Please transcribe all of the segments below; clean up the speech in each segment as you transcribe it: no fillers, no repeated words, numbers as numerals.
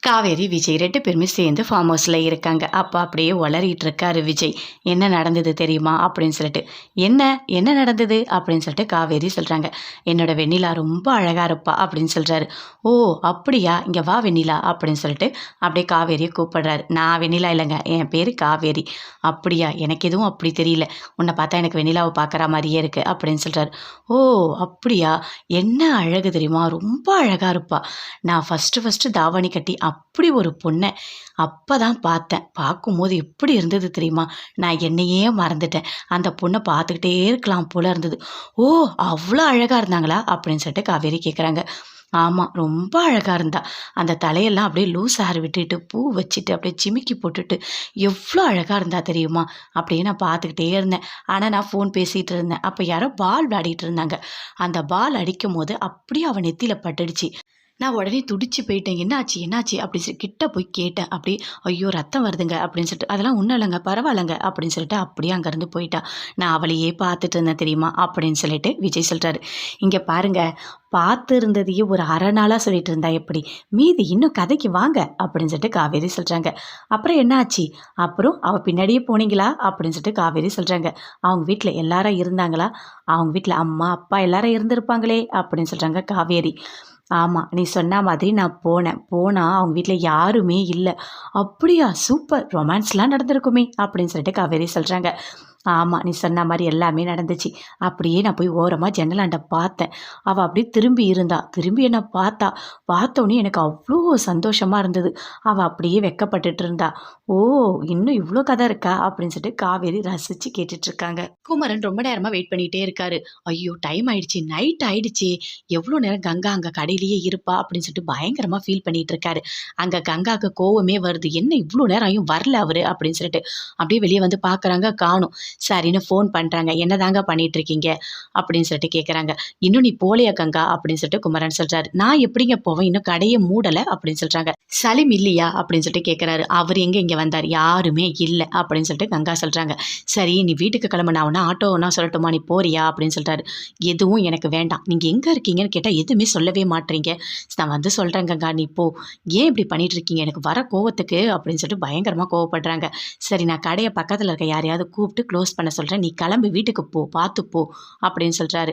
காவேரி, விஜய் 2 பேருமே சேர்ந்து ஃபார்ம் ஹவுஸ்ல இருக்காங்க. அப்ப அப்படியே ஒளறிட்டு இருக்காரு விஜய். "என்ன நடந்தது தெரியுமா?" அப்படின்னு சொல்லிட்டு. "என்ன? என்ன நடந்தது?" அப்படின்னு சொல்லிட்டு காவேரி சொல்றாங்க. "என்னோட வெண்ணிலா ரொம்ப அழகா இருப்பா" அப்படின்னு சொல்றாரு. "ஓ! அப்படியா? இங்க வா வெண்ணிலா" அப்படின்னு சொல்லிட்டு அப்படியே காவேரிய கூப்பிடுறாரு. "நான் வெண்ணிலா இல்லங்க. என் பேரு காவேரி." "அப்படியா? எனக்கு எதுவும் அப்படி தெரியல. உன்ன பார்த்தா எனக்கு வெண்ணிலாவ பார்க்குற மாரியே இருக்கு" அப்படின்னு சொல்றாரு. "ஓ! அப்படியா? என்ன அழகு தெரியுமா? ரொம்ப அழகா இருப்பா. நான் ஃபர்ஸ்ட்டு தாவணி கட்டி அப்படி ஒரு பொண்ண அப்பதான் பார்த்தேன். பார்க்கும்போது எப்படி இருந்தது தெரியுமா? நான் என்னையே மறந்துட்டேன். அந்த பொண்ண பார்த்துக்கிட்டே இருக்கலாம் போல இருந்தது." "ஓ! அவ்ளோ அழகா இருந்தாங்களா?" அப்படின்னு சொல்லிட்டு காவேரி கேட்குறாங்க. "ஆமா, ரொம்ப அழகா இருந்தா. அந்த தலையெல்லாம் அப்படியே லூஸ் ஹேர் விட்டுட்டு, பூ வச்சுட்டு, அப்படியே ஜிமிக்கி போட்டுட்டு, எவ்ளோ அழகா இருந்தா தெரியுமா?" அப்படியே நான் பார்த்துக்கிட்டே இருந்தேன். ஆனா நான் ஃபோன் பேசிட்டு இருந்தேன். அப்ப யாரோ பால் விளையாடிட்டு இருந்தாங்க. அந்த பால் அடிக்கும்போது அப்படியே அவ நெத்தியில பட்டுடுச்சு. நான் உடனே துடிச்சு போயிட்டேன். "என்னாச்சு? என்னாச்சு?" அப்படின்னு சொல்லி கிட்ட போய் கேட்டேன். அப்படியே, "ஐயோ! ரத்தம் வருதுங்க" அப்படின்னு சொல்லிட்டு. "அதெல்லாம் ஒண்ணும் இல்லங்க, பரவாயில்லங்க" அப்படின்னு சொல்லிட்டு அப்படியே அங்கேருந்து போயிட்டா. நான் அவளையே பார்த்துட்டு இருந்தேன் தெரியுமா? அப்படின்னு சொல்லிட்டு விஜய் சொல்றாரு. "இங்க பாருங்க, பார்த்து இருந்ததையே ஒரு அரை நாளா சொல்லிட்டு இருந்தா எப்படி? மீதி இன்னும் கதைக்கு வாங்க" அப்படின்னு சொல்லிட்டு காவேரி சொல்றாங்க. "அப்புறம் என்ன ஆச்சு? அப்புறம் அவ பின்னாடியே போனீங்களா?" அப்படின்னு சொல்லிட்டு காவேரி சொல்றாங்க. "அவங்க வீட்ல எல்லாரும் இருந்தாங்களா?" "அவங்க வீட்ல அம்மா, அப்பா எல்லாரும் இருந்திருப்பாங்களே" அப்படின்னு சொல்றாங்க காவேரி. "ஆமா, நீ சொன்ன மாதிரி நான் போனேன். போனா அவங்க வீட்ல யாருமே இல்ல." "அப்படியா? சூப்பர்! ரொமான்ஸ்லாம் நடந்திருக்குமே!" அப்படின்னு சொல்லிட்டு காவேரி சொல்றாங்க. "ஆமா, நீ சொன்ன மாரி எல்லாமே நடந்துச்சு. அப்படியே நான் போய் ஓரமா ஜன்னலாண்ட பார்த்தேன். அவ அப்படியே திரும்பி இருந்தா. திரும்பி என்ன பார்த்தா. பார்த்தோனே எனக்கு அவ்ளோ சந்தோஷமா இருந்தது. அவ அப்படியே வெட்கப்பட்டுட்டு இருந்தா." "ஓ! இன்னும் இவ்ளோ கதை இருக்கா?" அப்படின்னு சொல்லிட்டு காவேரி ரசிச்சு கேட்டுட்டு இருக்காங்க. குமரன் ரொம்ப நேரமா வெயிட் பண்ணிட்டே இருக்காரு. "ஐயோ! டைம் ஆயிடுச்சு. நைட் ஆயிடுச்சே. எவ்ளோ நேரம் கங்கா அங்க கடையிலேயே இருப்பா?" அப்படின்னு சொல்லிட்டு பயங்கரமா ஃபீல் பண்ணிட்டு இருக்காரு. அங்க கங்காக்கு கோவமே வருது. "என்ன இவ்ளோ நேரம் ஆயும் வரல அவரு?" அப்படின்னு சொல்லிட்டு. அப்படியே வெளிய வந்து பார்க்குறாங்க, காணோம். சரின்னு ஃபோன் பண்றாங்க. "என்னதாங்க பண்ணிட்டு இருக்கீங்க?" அப்படின்னு சொல்லிட்டு கேட்குறாங்க. "இன்னும் நீ போலையா கங்கா?" அப்படின்னு சொல்லிட்டு குமரன் சொல்றாரு. "நான் எப்படிங்க போவேன்? இன்னும் கடைய மூடல" அப்படின்னு சொல்றாங்க. "சலீம் இல்லையா?" அப்படின்னு சொல்லிட்டு கேட்குறாரு. "அவரு எங்க இங்க வந்தாரு? யாருமே இல்ல" அப்படின்னு சொல்லிட்டு கங்கா சொல்றாங்க. "சரி, நீ வீட்டுக்கு கிளம்பு. நான் வேணா ஆட்டோ வேணா சொல்லட்டுமா? நீ போறியா?" அப்படின்னு சொல்றாரு. "எதுவும் எனக்கு வேண்டாம். நீங்க எங்க இருக்கீங்கன்னு கேட்டா எதுவுமே சொல்லவே மாட்றீங்க. நான் வந்து சொல்றேன் கங்கா, நீ போ. ஏன் இப்படி பண்ணிட்டு இருக்கீங்க? எனக்கு வர கோவத்துக்கு" அப்படின்னு சொல்லிட்டு பயங்கரமா கோவப்படுறாங்க. "சரி, நான் கடைய பக்கத்துல இருக்க யாரையாவது கூப்பிட்டு க்ளோஸ் பண்ண சொல்றேன். நீ கிளம்பு, வீட்டுக்கு போ. பார்த்து போ" அப்படின்னு சொல்றாரு.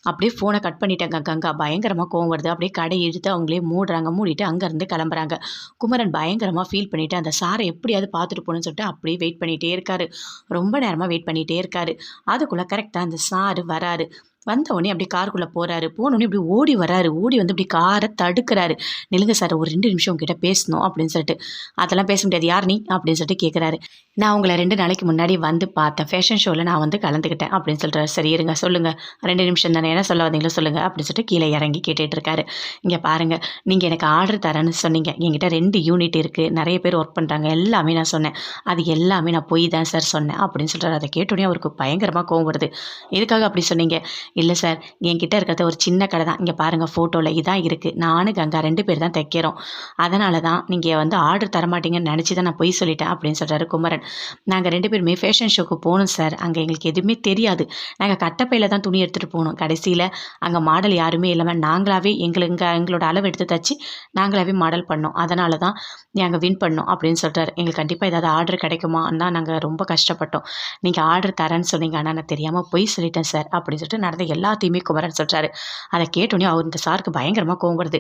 அப்படியே ஃபோன கட் பண்ணிட்டாங்க கங்கா. பயங்கரமா கோவம் வருது. அப்படியே கடைய இழுத்து அவங்களே மூடுறாங்க. மூடிட்டு அங்கருந்து கிளம்புறாங்க. குமரன் பயங்கரமா ஃபீல் பண்ணிட்டு அந்த சார எப்படியாவது பார்த்துட்டு போணும்னு சொல்லிட்டு அப்படியே வெயிட் பண்ணிட்டே இருக்காரு. ரொம்ப நேரமா வெயிட் பண்ணிட்டே இருக்காரு. அதுக்குள்ள கரெக்ட்டா அந்த சாரு வராரு. வந்த உடனே அப்படியே காருக்குள்ள போறாரு. போனோனே இப்படி ஓடி வராரு. ஓடி வந்து இப்படி கார தடுக்குறாரு. "நில்லுங்க சார், ஒரு 2 நிமிஷம் உங்ககிட்ட பேசணும்" அப்படின்னு சொல்லிட்டு. "அதெல்லாம் பேச முடியாது. யார் நீ?" அப்படின்னு சொல்லிட்டு கேட்குறாரு. "நான் உங்கள 2 நாளைக்கு முன்னாடி வந்து பார்த்தேன். ஃபேஷன் ஷோல நான் வந்து கலந்துக்கிட்டேன்" அப்படின்னு சொல்றாரு. "சரி இருங்க, சொல்லுங்க. 2 நிமிஷம் தானே, என்ன சொல்ல வந்தீங்களோ சொல்லுங்க" அப்படின்னு சொல்லிட்டு கீழ இறங்கி கேட்டுட்டு இருக்காரு. "இங்க பாருங்க, நீங்க எனக்கு ஆர்டர் தரேன்னு சொன்னீங்க. என்கிட்ட 2 யூனிட் இருக்கு. நெறைய பேர் ஒர்க் பண்றாங்க. எல்லாமே நான் சொன்னேன். அது எல்லாமே நான் பொய் தான் சார் சொன்னேன்" அப்படின்னு சொல்றாரு. அத கேட்டோனே அவருக்கு பயங்கரமா கோவம் வருது. "எதுக்காக அப்படி சொன்னீங்க?" "இல்ல சார், என்கிட்ட இருக்கிறது ஒரு சின்ன கடை தான். இங்க பாருங்க, ஃபோட்டோல இதான் இருக்கு. நானும் கங்கா 2 பேர் தான் தைக்கிறோம். அதனால தான் நீங்க வந்து ஆர்டர் தரமாட்டீங்கன்னு நெனச்சு தான் நான் பொய் சொல்லிட்டேன்" அப்படின்னு சொல்றாரு குமரன். "நாங்க 2 பேருமே ஃபேஷன் ஷோக்கு போனோம் சார். அங்க எங்களுக்கு எதுவுமே தெரியாது. நாங்க கட்டப்பையில தான் துணி எடுத்துட்டு போனோம். கடைசியில அங்க மாடல் யாருமே இல்லாம நாங்களாவே எங்களோட அளவு எடுத்து தச்சு நாங்களாவே மாடல் பண்ணோம். அதனால தான் நாங்க வின் பண்ணோம்" அப்படின்னு சொல்றாரு. "எங்களுக்கு கண்டிப்பா ஏதாவது ஆர்டர் கிடைக்குமான்னு தான் நாங்க ரொம்ப கஷ்டப்பட்டோம். நீங்க ஆர்டர் தரேன்னு சொன்னீங்க. ஆனா நான் தெரியாம பொய் சொல்லிட்டேன் சார்" அப்படின்னு சொல்லிட்டு நடந்த எல்லாத்தையுமே குமரன் சொல்றாரு. அத கேட்டோனே இந்த சாருக்கு பயங்கரமா கோவம் வருது.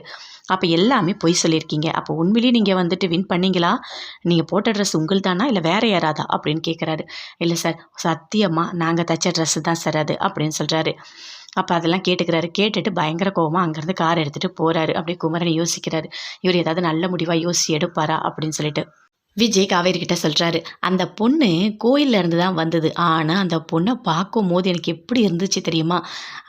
"அப்ப எல்லாமே பொய் சொல்லியிருக்கீங்க. அப்போ உண்மையிலேயே நீங்க வந்துட்டு வின் பண்ணீங்களா? நீங்க போட்ட ட்ரெஸ் உங்களுதானா? இல்ல வேற யாராதா?" அப்படின்னு கேட்குறாரு. "இல்ல சார், சத்தியமா நாங்க தச்ச ட்ரெஸ் தான் சார் அது" அப்படின்னு சொல்றாரு. அப்ப அதெல்லாம் கேட்டுக்கிறாரு. கேட்டுட்டு பயங்கர கோவமா அங்கருந்து கார் எடுத்துட்டு போறாரு. அப்படியே குமரன் யோசிக்கிறாரு. இவரு ஏதாவது நல்ல முடிவா யோசிச்சு எடுப்பாரா அப்படின்னு சொல்லிட்டு. விஜய் காவேரி கிட்ட சொல்றாரு. "அந்த பொண்ணு கோயில்ல இருந்து தான் வந்தது. ஆனா, அந்த பொண்ண பார்க்கும்போது எனக்கு எப்படி இருந்துச்சு தெரியுமா?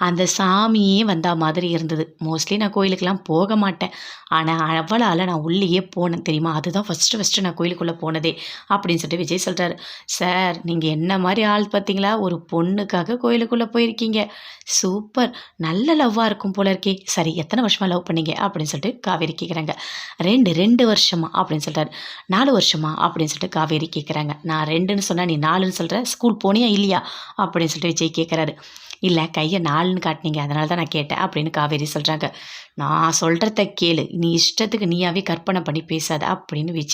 அந்த சாமியே வந்தா மாதிரி இருந்தது. மோஸ்ட்லி நான் கோயிலுக்கெல்லாம் போக மாட்டேன். ஆனா, அவளால நான் உள்ளேயே போனேன் தெரியுமா? அதுதான் ஃபர்ஸ்ட்டு நான் கோயிலுக்குள்ள போனதே" அப்படின்னு சொல்லிட்டு விஜய் சொல்றாரு. "சார், நீங்க என்ன மாரி ஆள் பார்த்தீங்களா? ஒரு பொண்ணுக்காக கோயிலுக்குள்ள போயிருக்கீங்க. சூப்பர்! நல்ல லவ்வா இருக்கும் போல இருக்கே. சரி, எத்தன வருஷமா லவ் பண்ணீங்க?" அப்படின்னு சொல்லிட்டு காவேரி கேட்குறாங்க. "2 வருஷமா" அப்படின்னு சொல்றாரு. 4 வருஷமா?" அப்படின்னு சொல்லிட்டு காவேரி கேட்குறாங்க. "நான் 2ன்னு சொன்னா நீ 4ன்னு சொல்ற. ஸ்கூல் போனியா இல்லையா?" அப்படின்னு சொல்லிட்டு விஜய் கேட்குறாரு. இல்லை கையை 4ன்னு காட்டினீங்க அதனால தான் நான் கேட்டேன் அப்படின்னு காவேரி சொல்கிறாங்க. நான் சொல்கிறத கேளு, நீ இஷ்டத்துக்கு நீயாவே கற்பனை பண்ணி பேசாத அப்படின்னு விஜய்